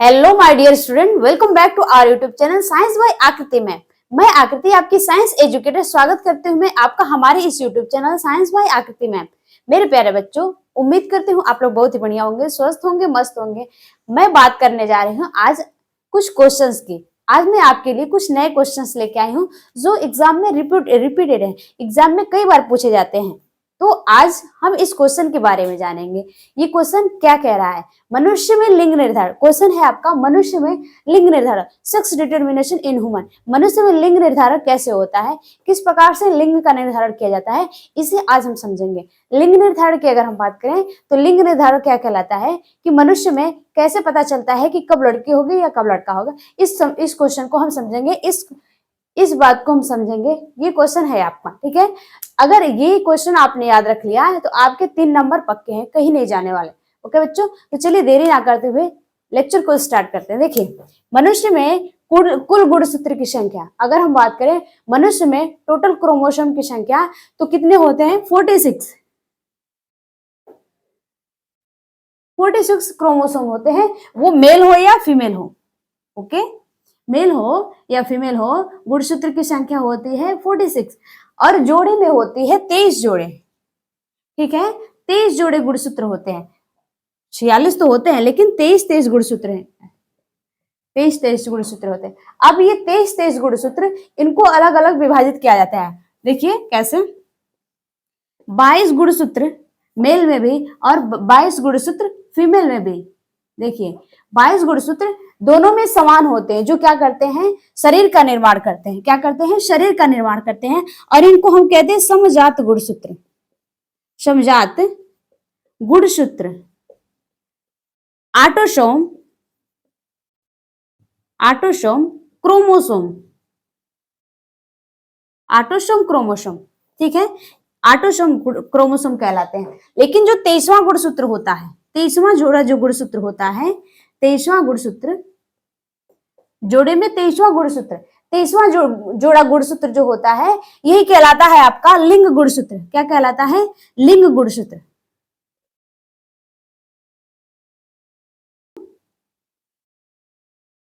Hello my dear student, welcome back to our YouTube channel science by Akriti में। मैं आकृति आपकी साइंस एजुकेटर स्वागत करते हुए आपका हमारे इस YouTube channel science by Akriti में। मेरे प्यारे बच्चों, उम्मीद करती हूँ आप लोग बहुत ही बढ़िया होंगे, स्वस्थ होंगे, मस्त होंगे। मैं बात करने जा रही हूँ आज कुछ क्वेश्चंस की। आज मैं आपके लिए कुछ नए क्वेश्चंस लेके आई हूँ जो एग्जाम में रिपीटेड है, एग्जाम में कई बार पूछे जाते हैं। तो आज हम इस क्वेश्चन के बारे में जानेंगे। ये क्वेश्चन क्या कह रहा है? मनुष्य में लिंग निर्धारण क्वेश्चन है आपका। मनुष्य में लिंग निर्धारण, सेक्स डिटरमिनेशन इन ह्यूमन। मनुष्य में लिंग निर्धारण कैसे होता है, किस प्रकार से लिंग का निर्धारण किया जाता है, इसे आज हम समझेंगे। लिंग निर्धारण की अगर हम बात करें तो लिंग निर्धारण क्या कहलाता है कि मनुष्य में कैसे पता चलता है कि कब लड़की होगी या कब लड़का होगा। इस क्वेश्चन को हम समझेंगे, इस बात को हम समझेंगे। ये क्वेश्चन है आपका, ठीक है। अगर ये क्वेश्चन आपने याद रख लिया है तो आपके 3 नंबर पक्के हैं, कहीं नहीं जाने वाले। ओके बच्चों, तो चलिए देरी ना करते हुए लेक्चर को स्टार्ट करते हैं। देखिए, मनुष्य में कुल गुणसूत्र की संख्या, अगर हम बात करें मनुष्य में टोटल क्रोमोसोम की संख्या तो कितने होते हैं? 46 क्रोमोसोम होते हैं। वो मेल हो या फीमेल हो, ओके, मेल हो या फीमेल हो, गुणसूत्र की संख्या होती है 46 और जोड़े में होती है 23 जोड़े, ठीक है। 23 जोड़े गुणसूत्र होते हैं। 46 तो होते हैं लेकिन 23 गुणसूत्र हैं, 23 गुणसूत्र होते हैं। अब ये 23 गुणसूत्र, इनको अलग अलग विभाजित किया जाता है। देखिए कैसे, 22 गुणसूत्र मेल में भी और 22 गुणसूत्र फीमेल में भी। देखिए 22 गुणसूत्र दोनों में समान होते हैं, जो क्या करते हैं? शरीर का निर्माण करते हैं। क्या करते हैं? शरीर का निर्माण करते हैं। और इनको हम कहते हैं समजात गुणसूत्र। समजात गुणसूत्र। ऑटोसोम क्रोमोसोम, ऑटोसोम क्रोमोसोम, ठीक है। ऑटोसोम क्रोमोसोम कहलाते हैं। लेकिन जो 23वां गुणसूत्र होता है, 23वां जोड़ा जो गुणसूत्र होता है, 23वां गुणसूत्र, जोड़े में 23वां गुणसूत्र, 23वां जोड़ा गुणसूत्र जो होता है, यही कहलाता है आपका लिंग गुणसूत्र। क्या कहलाता है? लिंग गुणसूत्र।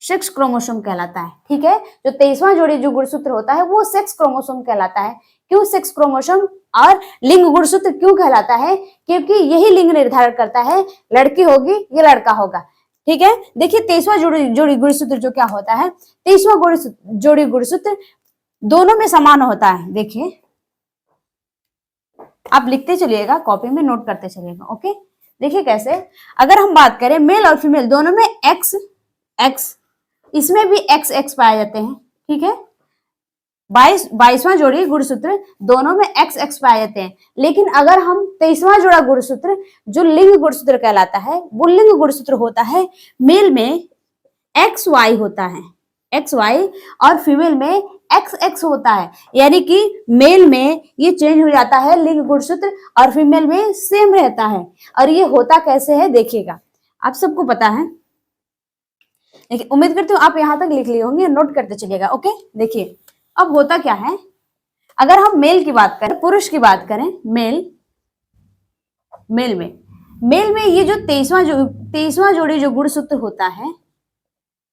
सेक्स क्रोमोसोम कहलाता है, ठीक है। जो 23वां जोड़ी जो गुणसूत्र होता है वो सेक्स क्रोमोसोम कहलाता है। क्यों सेक्स क्रोमोसोम और लिंग गुणसूत्र क्यों कहलाता है? क्योंकि यही लिंग निर्धारण करता है लड़की होगी या लड़का होगा, ठीक है। देखिए 23वां जोड़ी गुणसूत्र जो क्या होता है, 23वां जोड़ी गुणसूत्र दोनों में समान होता है। देखिए आप लिखते चलिएगा, कॉपी में नोट करते चलिएगा, ओके। देखिए कैसे, अगर हम बात करें मेल और फीमेल दोनों में एक्स, इसमें भी एक्स पाए जाते हैं, ठीक है। 22वां जोड़ी गुणसूत्र दोनों में एक्स पाए जाते हैं। लेकिन अगर हम 23वां जोड़ा गुणसूत्र जो लिंग गुणसूत्र कहलाता है, वो लिंग गुणसूत्र होता है, मेल में XY होता है, XY, और फीमेल में XX होता है। यानी कि मेल में ये चेंज हो जाता है लिंग गुणसूत्र और फीमेल में सेम रहता है। और ये होता कैसे है देखिएगा, आप सबको पता है। देखिए उम्मीद करती हूँ आप यहाँ तक लिख लिए होंगे, नोट करते चलिएगा, ओके। देखिए अब होता क्या है, अगर हम मेल की बात करें, पुरुष की बात करें, मेल में ये जो 23वां जोड़ी जो गुणसूत्र होता है,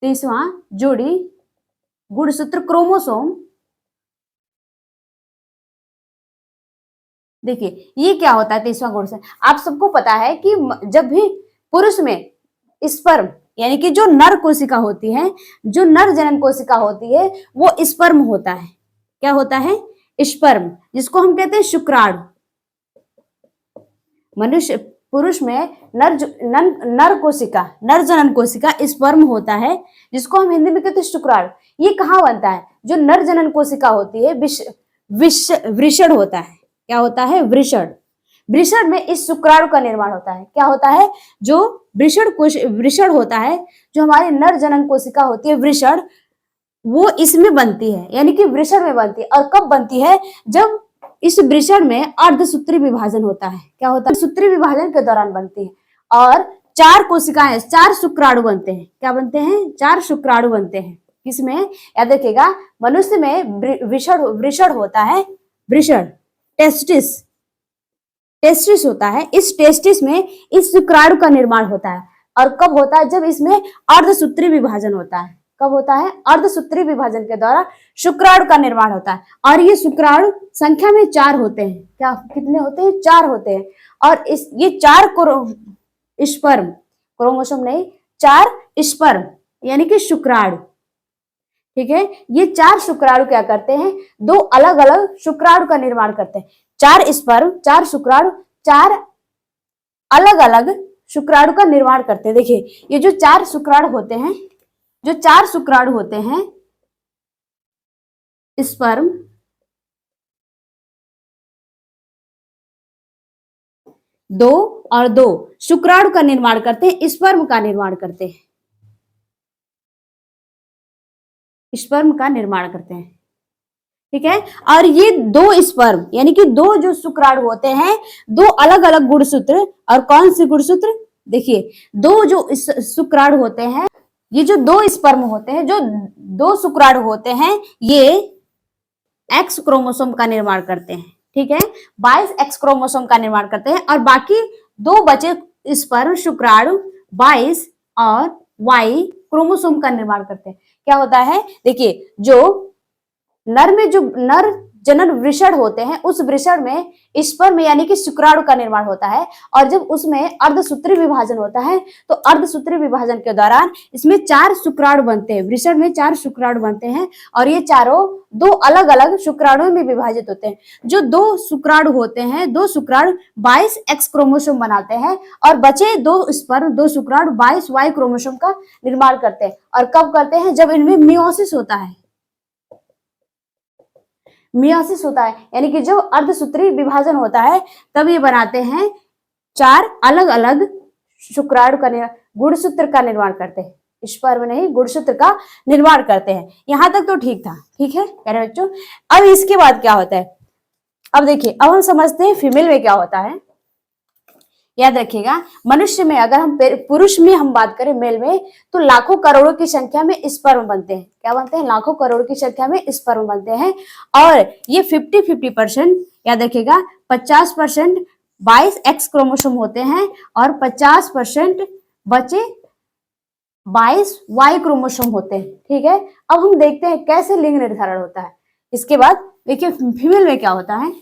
23वां जोड़ी गुणसूत्र क्रोमोसोम, देखिए ये क्या होता है 23वां गुणसूत्र। आप सबको पता है कि जब भी पुरुष में स्पर्म, यानी कि जो नर कोशिका होती है, जो नर जनन कोशिका होती है, वो स्पर्म होता है। क्या होता है? स्पर्म, जिसको हम कहते हैं शुक्राणु। मनुष्य पुरुष में नर कोशिका, नर जनन कोशिका स्पर्म होता है, जिसको हम हिंदी में कहते हैं शुक्राणु। ये कहाँ बनता है? जो नर जनन कोशिका होती है, वृषण होता है। क्या होता है? वृषण में इस शुक्राणु का निर्माण होता है। क्या होता है? जो वृषण होता है, जो हमारी नर जनन कोशिका होती है वृषण, वो इसमें बनती है, यानी कि वृषण में बनती है। और कब बनती है? जब इस वृषण में अर्धसूत्री विभाजन होता है। क्या होता है? सूत्री विभाजन के दौरान बनती है। और 4 कोशिकाएं, 4 शुक्राणु बनते हैं। क्या बनते हैं? 4 शुक्राणु बनते हैं। किसमें? याद रखिएगा, मनुष्य में वृषण होता है, वृषण, टेस्टिस होता है। इस टेस्टिस में इस शुक्राणु का निर्माण होता है। और कब होता है, जब इसमें अर्धसूत्री विभाजन होता है। कब होता है? अर्धसूत्री विभाजन के द्वारा शुक्राणु का निर्माण होता है। और ये शुक्राणु संख्या में 4 होते हैं। क्या कितने होते हैं? 4 होते हैं। और ये 4 स्पर्म, क्रोमोसोम नहीं, 4 स्पर्म यानी कि शुक्राणु, ठीक है। ये 4 शुक्राणु क्या करते हैं? 2 अलग अलग शुक्राणु का निर्माण करते हैं। 4 स्पर्म, 4 शुक्राणु, 4 अलग अलग शुक्राणु का निर्माण करते हैं। देखिए ये जो 4 शुक्राणु होते हैं, जो 4 शुक्राणु होते हैं, स्पर्म, 2 और 2 शुक्राणु का निर्माण करते हैं, स्पर्म का निर्माण करते हैं, स्पर्म का निर्माण करते हैं, ठीक है। और ये 2 स्पर्म यानी कि 2 जो शुक्राणु होते हैं, 2 अलग अलग गुणसूत्र। और कौन से गुणसूत्र? देखिए 2 जो शुक्राणु होते हैं, ये जो 2 स्पर्म होते हैं, जो 2 शुक्राणु होते हैं, ये एक्स क्रोमोसोम का निर्माण करते हैं, ठीक है। 22 एक्स क्रोमोसोम का निर्माण करते हैं। और बाकी 2 बचे स्पर्म शुक्राणु 22 और वाई क्रोमोसोम का निर्माण करते हैं। क्या होता है? देखिए जो नर में जो नर जनन वृषण होते हैं, उस वृषण में स्पर्म यानी कि शुक्राणु का निर्माण होता है। और जब उसमें अर्धसूत्री विभाजन होता है, तो अर्धसूत्री विभाजन के दौरान इसमें 4 शुक्राणु बनते हैं, वृषण में 4 शुक्राणु बनते हैं। और ये चारों 2 अलग अलग शुक्राणुओं में विभाजित होते हैं। जो 2 शुक्राणु होते हैं, 2 शुक्राणु 22 एक्स क्रोमोसोम बनाते हैं। और बचे 2 स्पर्म, 2 शुक्राणु 22 वाई क्रोमोसोम का निर्माण करते हैं। और कब करते हैं? जब इनमें मियोसिस होता है। मियोसिस होता है यानी कि जब अर्धसूत्री विभाजन होता है, तब ये बनाते हैं 4 अलग अलग शुक्राणु का गुणसूत्र का निर्माण करते हैं। स्पर्म नहीं, गुणसूत्र का निर्माण करते हैं। यहां तक तो ठीक था, ठीक है प्यारे बच्चों। अब इसके बाद क्या होता है? अब देखिए, अब हम समझते हैं फीमेल में क्या होता है। याद रखिएगा, मनुष्य में अगर हम पुरुष में हम बात करें, मेल में, तो लाखों करोड़ों की संख्या में स्पर्म बनते हैं। क्या बनते हैं? लाखों करोड़ों की संख्या में स्पर्म बनते हैं। और ये 50-50%, याद रखिएगा, 50% 22 एक्स क्रोमोसोम होते हैं और 50% बचे 22 वाई क्रोमोसोम होते हैं, ठीक है। अब हम देखते हैं कैसे लिंग निर्धारण होता है। इसके बाद देखिए फीमेल में क्या होता है।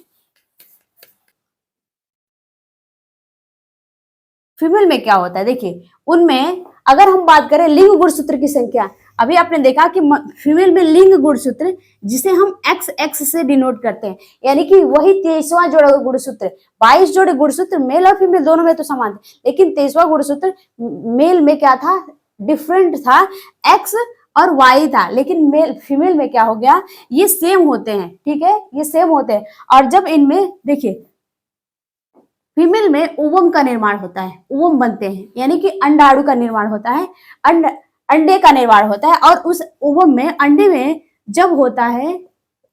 फीमेल में क्या होता है? देखिए उनमें अगर हम बात करें लिंग गुणसूत्र की संख्या, अभी आपने देखा कि फीमेल में लिंग गुणसूत्र जिसे हम एक्स एक्स से डिनोट करते हैं, यानी कि वही 23वां जोड़ा गुणसूत्र। 22 जोड़े गुणसूत्र मेल और फीमेल दोनों में तो समान थे, लेकिन 23वां गुणसूत्र मेल में क्या था? डिफरेंट था, एक्स और वाई था। लेकिन मेल फीमेल में क्या हो गया? ये सेम होते हैं, ठीक है, ये सेम होते हैं। और जब इनमें देखिए फीमेल में ओवम का निर्माण होता है, ओवम बनते हैं, यानी कि अंडाणु का निर्माण होता है, अंडे का निर्माण होता है। और उस ओवम में, अंडे में जब होता है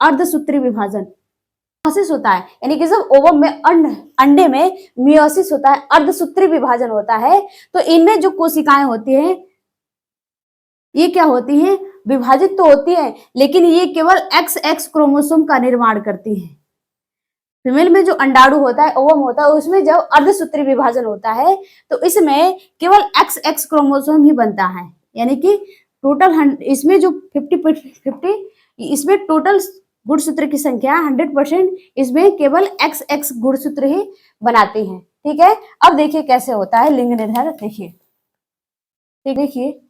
अर्धसूत्री विभाजन, मियोसिस होता है, यानी कि जब ओवम में अंडे में मियोसिस होता है, अर्धसूत्री विभाजन होता है, तो इनमें जो कोशिकाएं होती हैं, ये क्या होती हैं? विभाजित तो होती है, लेकिन ये केवल एक्स एक्स क्रोमोसोम का निर्माण करती है। फीमेल में जो अंडाणु होता है, ओवम होता है, उसमें जब अर्धसूत्री विभाजन होता है, तो इसमें केवल एक्स एक्स क्रोमोसोम ही बनता है, यानी कि टोटल इसमें जो 50-50, इसमें टोटल गुणसूत्र की संख्या 100%, इसमें केवल एक्स एक्स गुणसूत्र ही बनाती हैं, ठीक है। अब देखिए कैसे होता है लिंग निर्धारण। देखिए देखिए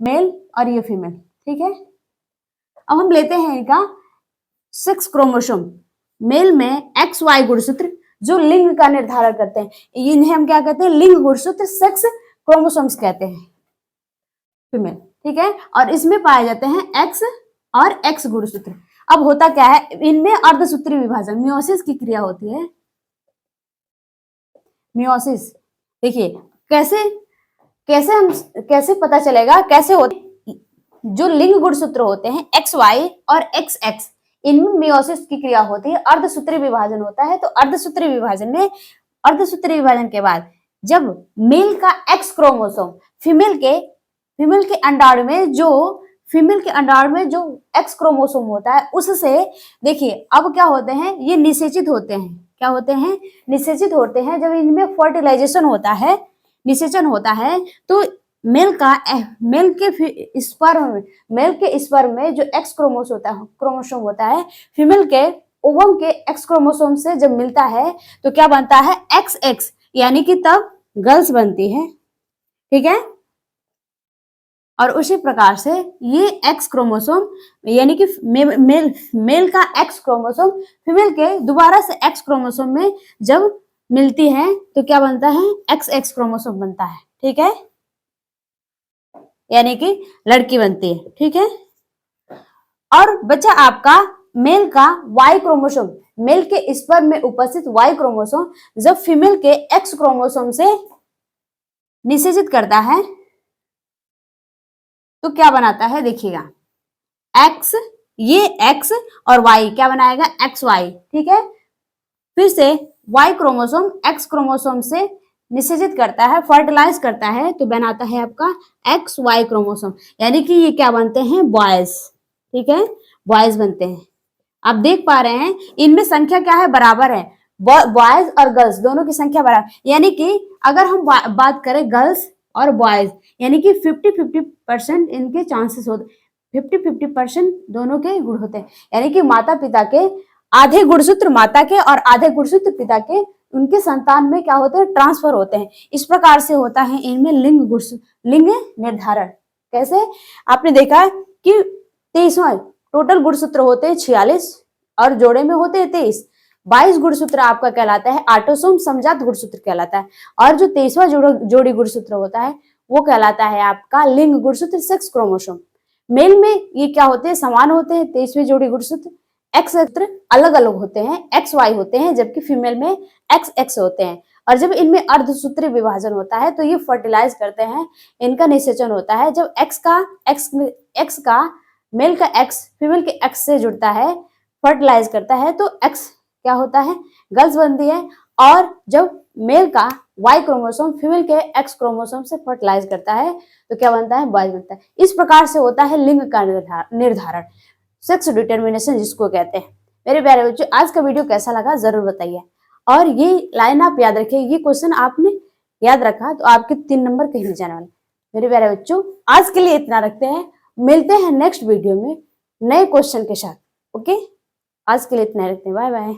मेल और ये फीमेल, ठीक है। अब हम लेते हैं इनका 6 क्रोमोसोम। मेल में एक्स वाई गुणसूत्र जो लिंग का निर्धारण करते हैं, इन्हें हम क्या कहते हैं? लिंग गुणसूत्र, सेक्स क्रोमोसोम्स कहते हैं, फीमेल, ठीक है। और इसमें पाए जाते हैं एक्स और एक्स गुणसूत्र। अब होता क्या है? इनमें अर्धसूत्री विभाजन, मियोसिस की क्रिया होती है। मियोसिस देखिए कैसे पता चलेगा, कैसे होते? जो लिंग गुणसूत्र होते हैं एक्स वाई और एक्स एक्स, इनमें मियोसिस की क्रिया होती है, अर्धसूत्री विभाजन होता है। तो अर्धसूत्री विभाजन के बाद जब मेल का एक्स क्रोमोसोम फीमेल के अंडाणु में जो एक्स क्रोमोसोम होता है, उससे देखिए अब क्या होते हैं? ये निषेचित होते हैं। क्या होते हैं? निषेचित होते हैं। जब इनमें फर्टिलाइजेशन होता है, निषेचन होता है तो मेल के स्पर्म में जो एक्स क्रोमोसोम होता है फीमेल के ओवम के एक्स क्रोमोसोम से जब मिलता है तो क्या बनता है XX, यानी कि तब गर्ल्स बनती है। ठीक है, और उसी प्रकार से ये एक्स क्रोमोसोम यानी कि मेल का एक्स क्रोमोसोम फीमेल के दोबारा से एक्स क्रोमोसोम में जब मिलती है तो क्या बनता है XX क्रोमोसोम बनता है। ठीक है, यानी कि लड़की बनती है। ठीक है, और बचा आपका मेल का वाई क्रोमोसोम। मेल के स्पर्म में उपस्थित वाई क्रोमोसोम जब फीमेल के एक्स क्रोमोसोम से निषेचित करता है तो क्या बनाता है, देखिएगा एक्स, ये एक्स और वाई क्या बनाएगा XY। ठीक है, फिर से वाई क्रोमोसोम एक्स क्रोमोसोम से निषेचित करता है, फर्टिलाइज करता है तो बनाता है आपका XY क्रोमोसोम, यानी कि ये क्या बनते हैं बॉयज। ठीक है, बॉयज बनते हैं। आप देख पा रहे हैं इनमें संख्या क्या है, बराबर है, बॉयज और गर्ल्स दोनों की संख्या बराबर, यानी कि अगर हम बात करें गर्ल्स और बॉयज यानी कि 50-50% इनके चांसेस होते, 50-50% दोनों के गुण होते हैं, यानी कि माता पिता के आधे गुणसूत्र माता के और आधे गुणसूत्र पिता के उनके संतान में क्या होते हैं, ट्रांसफर होते हैं। इस प्रकार से होता है इनमें लिंग निर्धारण। कैसे, आपने देखा है कि 23वां टोटल गुणसूत्र होते हैं 46 और जोड़े में होते हैं 23। 22 गुणसूत्र आपका कहलाता है ऑटोसोम समजात गुणसूत्र कहलाता है, और जो 23वां जोड़ी गुणसूत्र होता है वो कहलाता है आपका लिंग गुणसूत्र, सेक्स क्रोमोसोम। मेल में ये क्या होते हैं, समान होते हैं 23वें जोड़ी गुणसूत्र। एक्स अलग अलग होते हैं, XY होते हैं, जबकि फीमेल में XX होते हैं। और जब इनमें अर्धसूत्रीय विभाजन होता है तो ये फर्टिलाइज करते हैं, इनका निषेचन होता है। जब एक्स का मेल का एक्स फीमेल के एक्स से जुड़ता है, फर्टिलाइज करता है तो एक्स क्या होता है, गर्ल्स बनती है। और जब मेल का वाई क्रोमोसोम फीमेल के एक्स क्रोमोसोम से फर्टिलाइज करता है तो क्या बनता है, बॉयज बनता है। इस प्रकार से होता है लिंग का निर्धारण, सेक्स डिटर्मिनेशन जिसको कहते हैं। मेरे प्यारे बच्चों, आज का वीडियो कैसा लगा जरूर बताइए, और ये लाइन आप याद रखिए, ये क्वेश्चन आपने याद रखा तो आपके 3 नंबर कहीं नहीं जाने वाले। मेरे प्यारे बच्चों, आज के लिए इतना रखते हैं, मिलते हैं नेक्स्ट वीडियो में नए क्वेश्चन के साथ। ओके, आज के लिए इतना रखते हैं, बाय बाय।